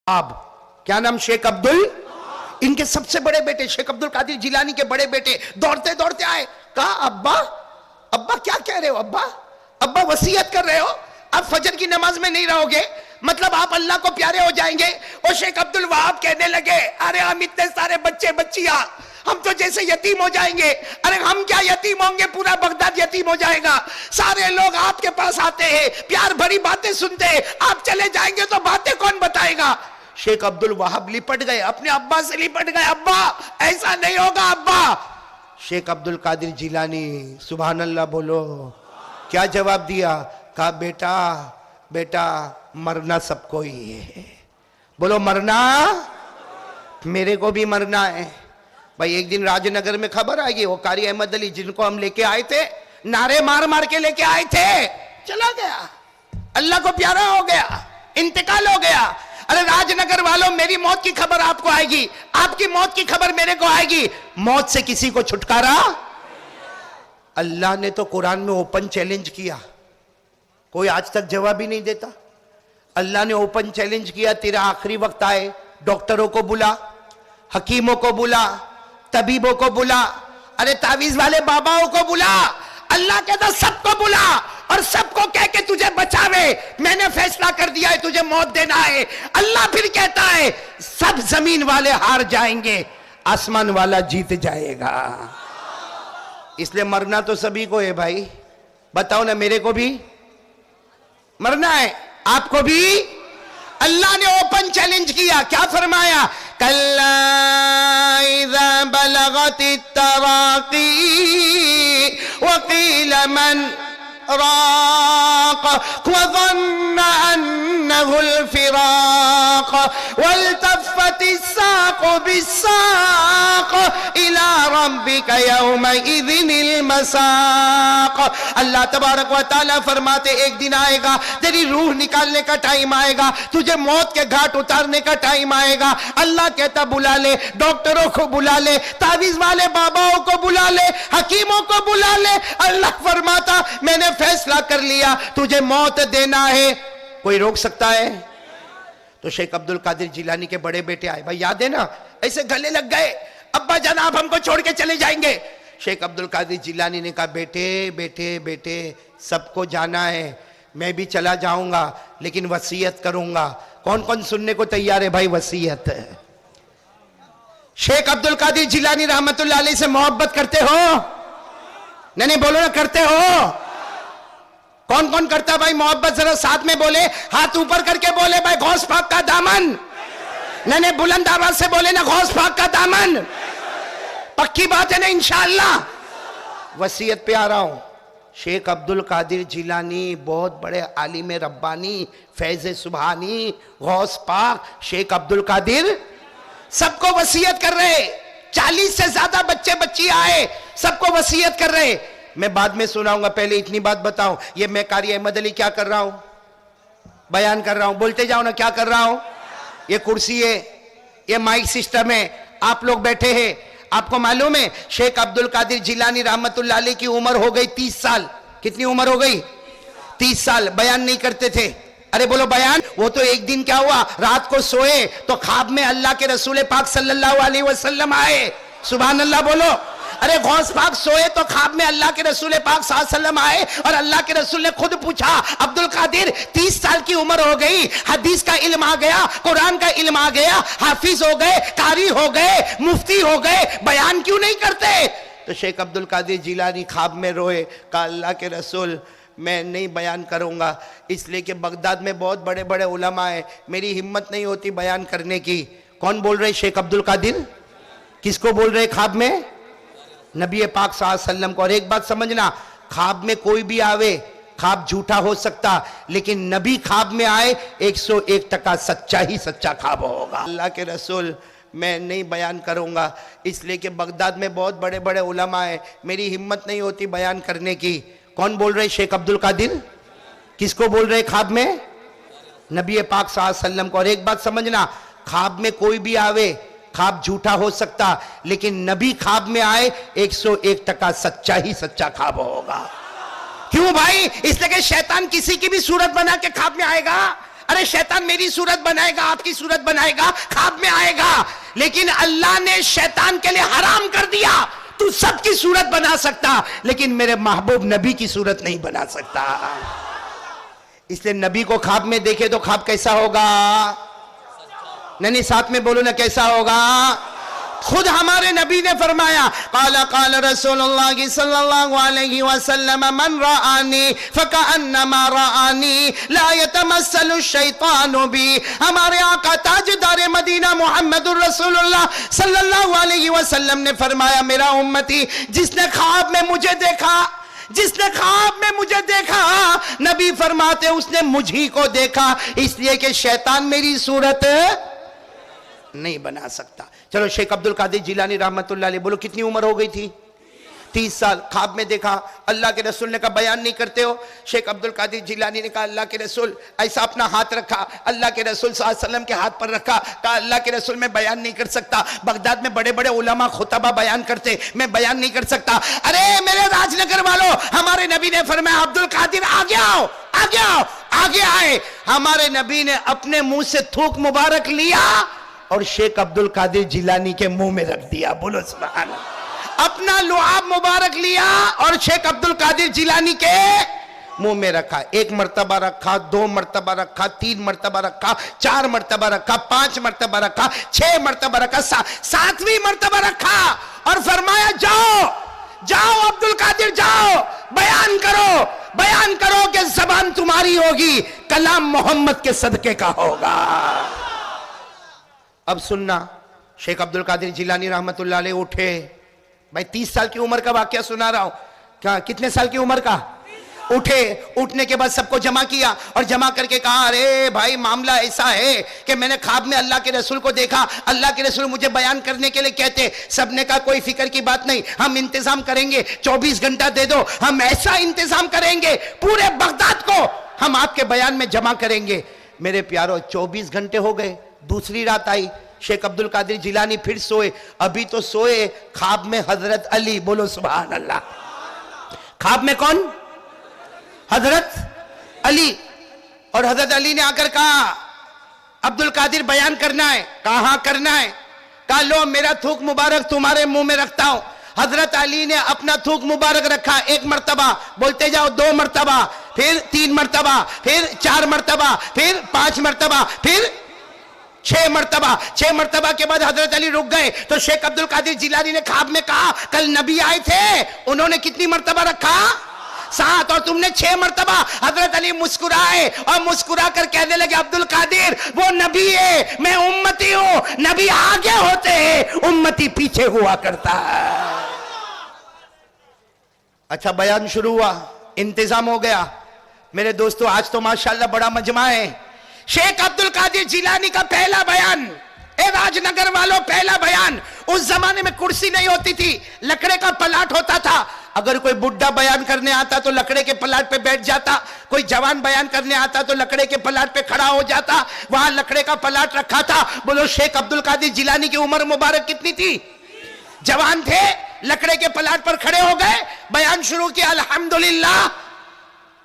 अब क्या नाम, शेख अब्दुल, इनके सबसे बड़े बेटे शेख अब्दुल कादिर जिलानी के बड़े बेटे दौड़ते दौड़ते आए, कहा अब्बा, अब्बा क्या कह रहे हो अब्बा, अब्बा वसीयत कर रहे हो, अब फजर की नमाज में नहीं रहोगे, मतलब आप अल्लाह को प्यारे हो जाएंगे। और शेख अब्दुल वहाब कहने लगे, अरे हम इतने सारे बच्चे बच्चियां, हम तो जैसे यतीम हो जाएंगे। अरे हम क्या यतीम होंगे, पूरा बगदाद यतीम हो जाएगा। सारे लोग आपके पास आते हैं, प्यार भरी बातें सुनते हैं, आप चले जाएंगे तो बातें कौन बताएगा। शेख अब्दुल वहाब लिपट गए, अपने अब्बा से लिपट गए, अब्बा ऐसा नहीं होगा अब्बा। शेख अब्दुल कादिर जिलानी, सुभान अल्लाह बोलो, क्या जवाब दिया, कहा बेटा बेटा मरना सबको ही है, बोलो मरना, मेरे को भी मरना है। भाई एक दिन राजनगर में खबर आई, वो कारी अहमद अली जिनको हम लेके आए थे, नारे मार मार के लेके आए थे, चला गया, अल्लाह को प्यारा हो गया, इंतकाल हो गया। अरे राजनगर वालों, मेरी मौत की खबर आपको आएगी, आपकी मौत की खबर मेरे को आएगी, मौत से किसी को छुटकारा। अल्लाह ने तो कुरान में ओपन चैलेंज किया, कोई आज तक जवाब ही नहीं देता। अल्लाह ने ओपन चैलेंज किया, तेरा आखिरी वक्त आए, डॉक्टरों को बुला, हकीमों को बुला, तबीबों को बुला, अरे तावीज वाले बाबाओं को बुला। अल्लाह कहता सबको बुला और सबको कह के तुझे बचावे, मैंने फैसला कर दिया है तुझे मौत देना है। अल्लाह फिर कहता है सब जमीन वाले हार जाएंगे, आसमान वाला जीत जाएगा। इसलिए मरना तो सभी को है भाई, बताओ ना, मेरे को भी मरना है, आपको भी। अल्लाह ने ओपन चैलेंज किया, क्या फरमाया, कल्ला इज़ा बलगतित तराक़ी वक़ील मन राक़ वज़न्न अन्नहुल फ़िराक़ वल्तफ़्फ़तिस साक़ बिस्साक़ इला रब्बिक यौमइज़िनिल मसाक़। अल्लाह तबारक व तआला फरमाते एक दिन आएगा, तेरी रूह निकालने का टाइम आएगा, तुझे मौत के घाट उतारने का टाइम आएगा। अल्लाह कहता बुला ले, डॉक्टरों को बुला ले, तावीज वाले बाबाओं को बुला ले, हकीमों को बुला ले। अल्लाह फरमाता मैंने फैसला कर लिया तुझे मौत देना है, कोई रोक सकता है। तो शेख अब्दुल कादिर जिलानी के बड़े बेटे आए, भाई याद है ना, ऐसे गले लग गए, अब्बा जान आप हमको छोड़ के चले जाएंगे। शेख अब्दुल कादिर जिलानी ने कहा बेटे बेटे बेटे सबको जाना है, मैं भी चला जाऊंगा लेकिन वसीयत करूंगा। कौन कौन सुनने को तैयार है भाई वसीयत? शेख अब्दुल कादिर जिलानी रहमतुल्लाह अलैह से मोहब्बत करते हो? नहीं बोलो ना, करते हो? कौन कौन करता भाई मोहब्बत, जरा साथ में बोले, हाथ ऊपर करके बोले भाई गौस पाक का दामन। नहीं बुलंद आवाज से बोले ना, गौस पाक का दामन। पक्की बात है ना इंशाअल्लाह। वसीयत पे आ रहा हूं, शेख अब्दुल कादिर जिलानी बहुत बड़े आलिम रब्बानी, फैज़ सुबहानी, गौस पाक शेख अब्दुल कादिर सबको वसीयत कर रहे। 40 से ज्यादा बच्चे बच्ची आए, सबको वसीयत कर रहे। मैं बाद में सुनाऊंगा, पहले इतनी बात बताऊं, ये मैं कारी अहमद अली क्या कर रहा हूं, बयान कर रहा हूं, बोलते जाओ ना क्या कर रहा हूं। ये कुर्सी है, ये माइक सिस्टम है, आप लोग बैठे हैं। आपको मालूम है शेख अब्दुल कादिर जिलानी रहमतुल्लाह अलैह की उम्र हो गई 30 साल। कितनी उम्र हो गई? 30 साल। बयान नहीं करते थे, अरे बोलो बयान। वो तो एक दिन क्या हुआ, रात को सोए तो ख्वाब में अल्लाह के रसूल पाक सल्लल्लाहु अलैहि वसल्लम आए, सुभान अल्लाह बोलो। अरे गौस पाक सोए तो ख्वाब में अल्लाह के रसूल पाक सल्लल्लाहु अलैहि वसल्लम आए और अल्लाह के रसूल ने खुद पूछा, अब्दुल कादिर 30 साल की उम्र हो गई, हदीस का इल्म आ गया, कुरान का इल्म आ गया, हाफिज हो गए, कारी हो गए, मुफ्ती हो गए, बयान क्यों नहीं करते? तो शेख अब्दुल कादिर जिलानी ख्वाब में रोए, कहा अल्लाह के रसूल मैं नहीं बयान करूंगा, इसलिए कि बगदाद में बहुत बड़े बड़े उलमा है, मेरी हिम्मत नहीं होती बयान करने की। कौन बोल रहे? शेख अब्दुल कादिर। किसको बोल रहे ख्वाब में? नबी पाक सल्लल्लाहु अलैहि वसल्लम को। और एक बात समझना, ख्वाब में कोई भी आवे, ख्वाब झूठा हो सकता, लेकिन नबी ख्वाब में आए 101% सच्चा ही सच्चा ख्वाब होगा। अल्लाह के रसूल मैं नहीं बयान करूंगा, इसलिए कि बगदाद में बहुत बड़े बड़े उलमा है, मेरी हिम्मत नहीं होती बयान करने की। कौन बोल रहे? शेख अब्दुल कादिर। किसको बोल रहे ख्वाब में? नबी पाक सल्लल्लाहु अलैहि वसल्लम को। और एक बात समझना, ख्वाब में कोई भी आवे, ख्वाब झूठा हो सकता, लेकिन नबी ख्वाब में आए 101% सच्चा ही सच्चा ख्वाब होगा। क्यों भाई? इसलिए कि शैतान किसी की भी सूरत बना के ख्वाब में आएगा। अरे शैतान मेरी सूरत बनाएगा, आपकी सूरत बनाएगा, ख्वाब में आएगा, लेकिन अल्लाह ने शैतान के लिए हराम कर दिया। तू सबकी सूरत बना सकता, लेकिन मेरे महबूब नबी की सूरत नहीं बना सकता। इसलिए नबी को ख्वाब में देखे तो ख्वाब कैसा होगा? नहीं, साथ में बोलो ना, कैसा होगा? खुद हमारे नबी ने फरमाया, काला काला रसूलुल्लाह सल्लल्लाहु अलैहि वसल्लम मन राआनी फकअन्नमा राआनी ला यतमस्सलु शैतानु बी। हमारे आका ताजदार मदीना मुहम्मदुर रसूलुल्लाह सल्लल्लाहु अलैहि वसल्लम ने फरमाया, मेरा उम्मती जिसने ख्वाब में मुझे देखा, जिसने ख्वाब में मुझे देखा, नबी फरमाते उसने मुझी को देखा, इसलिए कि शैतान मेरी सूरत नहीं बना सकता। चलो, शेख अब्दुल कादिर जिलानी रहमतुल्लाह अलैह, बोलो कितनी उम्र हो गई थी? 30 साल। ख्वाब में देखा, अल्लाह के रसूल ने कहा बयान नहीं करते हो? शेख अब्दुल कादिर जिलानी ने कहा अल्लाह के रसूल, ऐसा अपना हाथ रखा, अल्लाह के रसूल सल्लल्लाहु अलैहि वसल्लम के हाथ पर रखा, कहा अल्लाह के रसूल मैं बयान नहीं कर सकता, बगदाद में बड़े बड़े उलमा खुतबा बयान करते, मैं बयान नहीं कर सकता। अरे मेरे राजनगर वालों, हमारे नबी ने फरमाया अब्दुल कादिर आगे आओ, आगे आओ, आगे आए। हमारे नबी ने अपने मुंह से थूक मुबारक लिया और शेख अब्दुल कादिर जिलानी के मुंह में रख दिया। बोलो सुभान अल्लाह। अपना लुआब मुबारक लिया और शेख अब्दुल कादिर जिलानी के मुंह में रखा। 1 मर्तबा रखा, 2 मर्तबा रखा, 3 मर्तबा रखा, 4 मर्तबा रखा, 5 मर्तबा रखा, 6 मर्तबा रखा, 7वीं मर्तबा रखा और फरमाया जाओ जाओ अब्दुल कादिर जाओ, बयान करो, बयान करो कि जबान तुम्हारी होगी, कलाम मोहम्मद के सदके का होगा। अब सुनना, शेख अब्दुल कादिर जिलानी रहमतुल्लाह अलैह उठे। भाई 30 साल की उम्र का वाकया सुना रहा हूं, क्या कितने साल की उम्र का? उठे। उठने के बाद सबको जमा किया और जमा करके कहा अरे भाई मामला ऐसा है कि मैंने ख्वाब में अल्लाह के रसूल को देखा, अल्लाह के रसूल मुझे बयान करने के लिए कहते। सबने कहा कोई फिक्र की बात नहीं, हम इंतजाम करेंगे, 24 घंटा दे दो, हम ऐसा इंतजाम करेंगे पूरे बगदाद को हम आपके बयान में जमा करेंगे। मेरे प्यारो 24 घंटे हो गए, दूसरी रात आई, शेख अब्दुल कादिर जिलानी फिर सोए। अभी तो सोए, ख्वाब में हजरत अली, बोलो सुभान अल्लाह। ख्वाब में कौन? हजरत अली। और हजरत अली ने आकर कहा अब्दुल कादिर बयान करना है। कहा करना है? कहा लो मेरा थूक मुबारक तुम्हारे मुंह में रखता हूं। हजरत अली ने अपना थूक मुबारक रखा 1 मर्तबा, बोलते जाओ 2 मर्तबा, फिर 3 मर्तबा, फिर 4 मर्तबा, फिर 5 मर्तबा, फिर 6 मर्तबा। 6 मर्तबा के बाद हजरत अली रुक गए तो शेख अब्दुल कादिर जिलानी ने ख्वाब में कहा कल नबी आए थे, उन्होंने कितनी मर्तबा रखा? 7, और तुमने 6 मर्तबा। हजरत अली मुस्कुराए और मुस्कुरा कर कहने लगे अब्दुल कादिर वो नबी है, मैं उम्मती हूं, नबी आगे होते हैं, उम्मती पीछे हुआ करता है। अच्छा, बयान शुरू हुआ, इंतजाम हो गया। मेरे दोस्तों आज तो माशाल्लाह बड़ा मजमा है। शेख अब्दुल कादिर जिलानी का पहला बयान, ए राजनगर वालों, पहला बयान। उस जमाने में कुर्सी नहीं होती थी, लकड़े का पलाट होता था। अगर कोई बुढ़ा बयान करने आता तो लकड़े के पलाट पे बैठ जाता, कोई जवान बयान करने आता तो लकड़े के पलाट पे खड़ा हो जाता। वहां लकड़े का पलाट रखा था। बोलो शेख अब्दुल कादिर जिलानी की उम्र मुबारक कितनी थी? जवान थे, लकड़े के पलाट पर खड़े हो गए, बयान शुरू किया। अल्हम्दुलिल्लाह,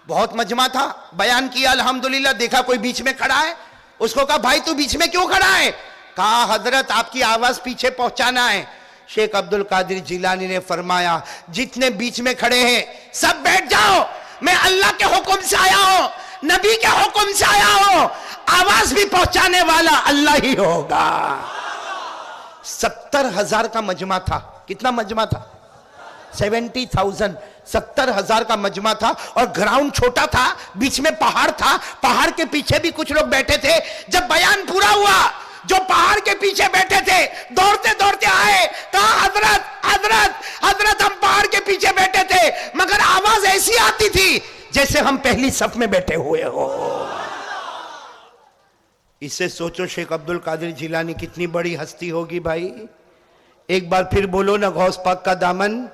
बहुत मजमा था, बयान किया अल्हम्दुलिल्लाह। देखा कोई बीच में खड़ा है, उसको कहा भाई तू बीच में क्यों खड़ा है? कहा हजरत आपकी आवाज पीछे पहुंचाना है। शेख अब्दुल कादिर जिलानी ने फरमाया जितने बीच में खड़े हैं सब बैठ जाओ, मैं अल्लाह के हुक्म से आया हूं, नबी के हुक्म से आया हूं, आवाज भी पहुंचाने वाला अल्लाह ही होगा। 70,000 का मजमा था। कितना मजमा था? 70,000। 70,000 का मजमा था और ग्राउंड छोटा था, बीच में पहाड़ था, पहाड़ के पीछे भी कुछ लोग बैठे थे। जब बयान पूरा हुआ, जो पहाड़ के पीछे बैठे थे दौड़ते दौड़ते आए, कहा हजरत हजरत हजरत हम पहाड़ के पीछे बैठे थे मगर आवाज ऐसी आती थी जैसे हम पहली सफ में बैठे हुए हो। इससे सोचो शेख अब्दुल कादिर जिलानी कितनी बड़ी हस्ती होगी भाई। एक बार फिर बोलो ना, गौस पाक का दामन